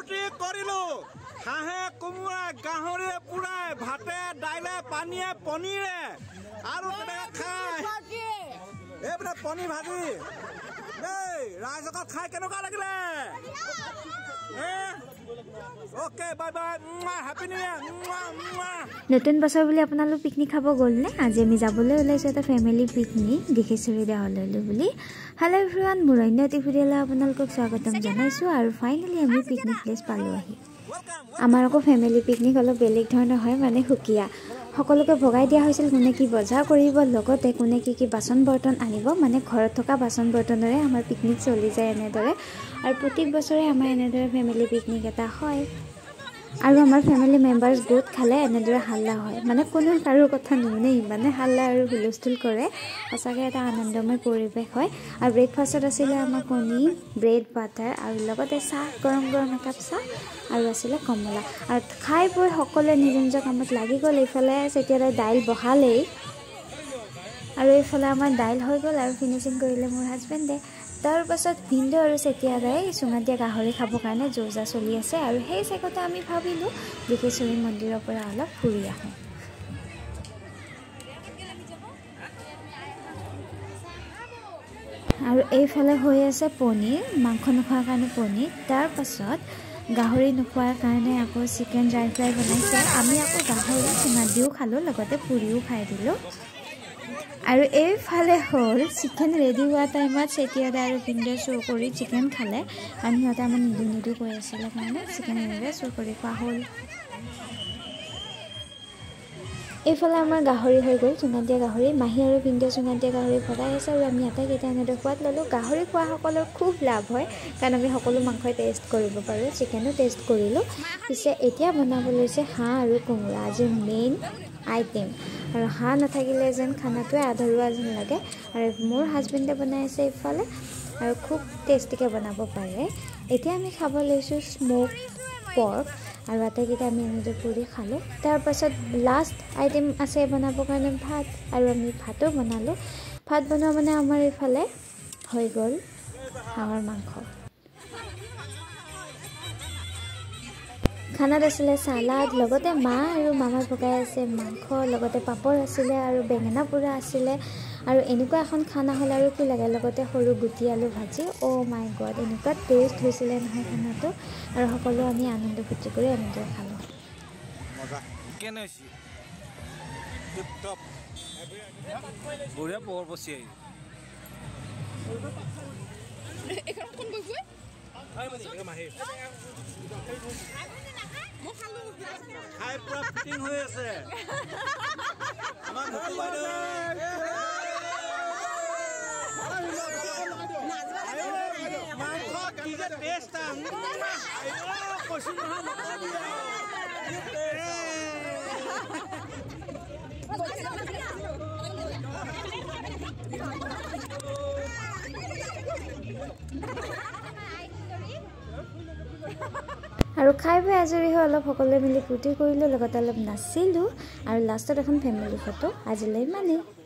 ফূৰ্তি কৰিলো হাঁহে কোমোৰা গাহৰিয়ে পুৰাই ভাতে দাইলে পানীয়ে পনীৰে আৰু তেনেকৈ খাই এইবিলাক পনীৰ ভাজি দেই ৰাইজক খাই কেনেকুৱা লাগিলে okay bye bye happy new ইয়াৰ নতুন বছৰ বুলি আপোনালোক পিকনিক খাব গ'ল নে আজি আমি যাবলৈ ওলাইছো এটা ফেমিলি পিকনিক দিখেশ্বৰী দেৱালয়লৈ বুলি হেল্ল' এভৰিৱান মোৰ অন্য এটি ভিডিঅ'লৈ আপোনালোকক স্বাগতম জনাইছো আৰু ফাইনেলি আমি পিকনিক প্লেচ পালোঁ আহি আমাৰ আকৌ ফেমিলি পিকনিক অলপ বেলেগ ধৰণৰ হয় মানে সুকীয়া সকলোকে ভগাই দিয়া হৈছিল কোনে কি বজাৰ কৰিব লগতে কোনে কি বাচন বৰ্তন আনিব মানে ঘৰত থকা বাচন বৰ্তনৰে আমাৰ পিকনিক চলি যায় এনেদৰে আৰু প্ৰত্যেক বছৰে আমাৰ এনেদৰে ফেমিলি পিকনিক এটা হয় আৰু আমাৰ ফেমিলি মেম্বাৰ্ছ গোট খালে এনেদৰে হাল্লা হয় মানে কোনো কাৰো কথা নুশুনে ইমানে হাল্লা আৰু হুলস্থুল কৰে সঁচাকৈ এটা আনন্দময় পৰিৱেশ হয় আৰু ব্ৰেকফাষ্টত আছিলে আমাৰ কণী ব্ৰেড বাটাৰ আৰু লগতে চাহ গৰম গৰম একাপ চাহ আৰু আছিলে কমলা আৰু খাই বৈ সকলোৱে নিজৰ নিজৰ কামত লাগি গ'ল এইফালে যেতিয়া দাইল বহালেই আৰু এইফালে আমাৰ দাইল হৈ গ'ল আৰু ফিনিচিং কৰিলে মোৰ হাজবেণ্ডে তাৰ পাছত ভিন্দু আৰু চেতিয়াদাই চুঙাত দিয়া গাহৰি খাবৰ কাৰণে যোজা চলি আছে আৰু সেই চেগতে আমি ভাবিলোঁ দিখেশ্বৰী মন্দিৰৰ পৰা অলপ ফুৰি আহোঁ আৰু এইফালে হৈ আছে পনীৰ মাংস নোখোৱাৰ কাৰণে পনীৰ তাৰ পাছত গাহৰি নোখোৱাৰ কাৰণে আকৌ চিকেন ড্ৰাই ফ্ৰাই বনাইছে আমি আকৌ গাহৰি চুঙাত দিও খালোঁ লগতে পুৰিও খাই দিলোঁ আৰু এইফালে হ'ল চিকেন ৰেডি হোৱা টাইমত চেতিয়াদা আৰু ভিন্দুৱে চুৰ কৰি চিকেন খালে আৰু সিহঁতে আমাৰ নিদু কৈ আছিলে কাৰণে চিকেন এনেদৰে চুৰ কৰি খোৱা হ'ল এইফালে আমাৰ গাহৰি হৈ গ'ল চুঙাত দিয়া গাহৰি মাহী আৰু ভিন্দুৱে চুঙাত দিয়া গাহৰি ভগাই আছে আৰু আমি আটাইকেইটা এনেদৰে সোৱাদ ল'লোঁ গাহৰি খোৱাসকলৰ খুব লাভ হয় কাৰণ আমি সকলো মাংসই টেষ্ট কৰিব পাৰোঁ চিকেনো টেষ্ট কৰিলোঁ পিছে এতিয়া বনাব লৈছে হাঁহ আৰু কোমোৰা আজিৰ মেইন আইটেম আৰু হাঁহ নাথাকিলে যেন খানাটোৱে আধৰুৱা যেন লাগে আৰু মোৰ হাজবেণ্ডে বনাই আছে এইফালে আৰু খুব টেষ্টিকৈ বনাব পাৰে এতিয়া আমি খাব লৈছোঁ স্ম'ক পৰ্ক আৰু আটাইকেইটা আমি এনেদৰে পুৰি খালোঁ তাৰ পাছত লাষ্ট আইটেম আছে বনাবৰ কাৰণে ভাত আৰু আমি ভাতো বনালোঁ ভাত বনোৱা মানে আমাৰ এইফালে হৈ গ'ল হাঁহৰ মাংস খানাত আছিলে চালাড লগতে মা আৰু মামা ভগাই আছে মাংস লগতে পাপৰ আছিলে আৰু বেঙেনা পোৰা আছিলে আৰু এনেকুৱা এখন খানা হ'লে আৰু কি লাগে লগতে সৰু গুটি আলু ভাজি অ' মাই গড এনেকুৱা টেষ্ট হৈছিলে নহয় খানাটো আৰু সকলো আমি আনন্দ ফূৰ্তি কৰি এনেদৰে খালোঁ খাই পুৰা ফিটিং হৈ আছে আমাৰ ঘৰটো বাইদেউ মাংস কি যে টেষ্ট কৈছোঁ নহয় আৰু খাই বৈ আজৰি হৈ অলপ সকলোৱে মিলি ফূৰ্তি কৰিলোঁ লগতে অলপ নাচিলোঁ আৰু লাষ্টত এখন ফেমিলি ফটো আজিলৈ ইমানেই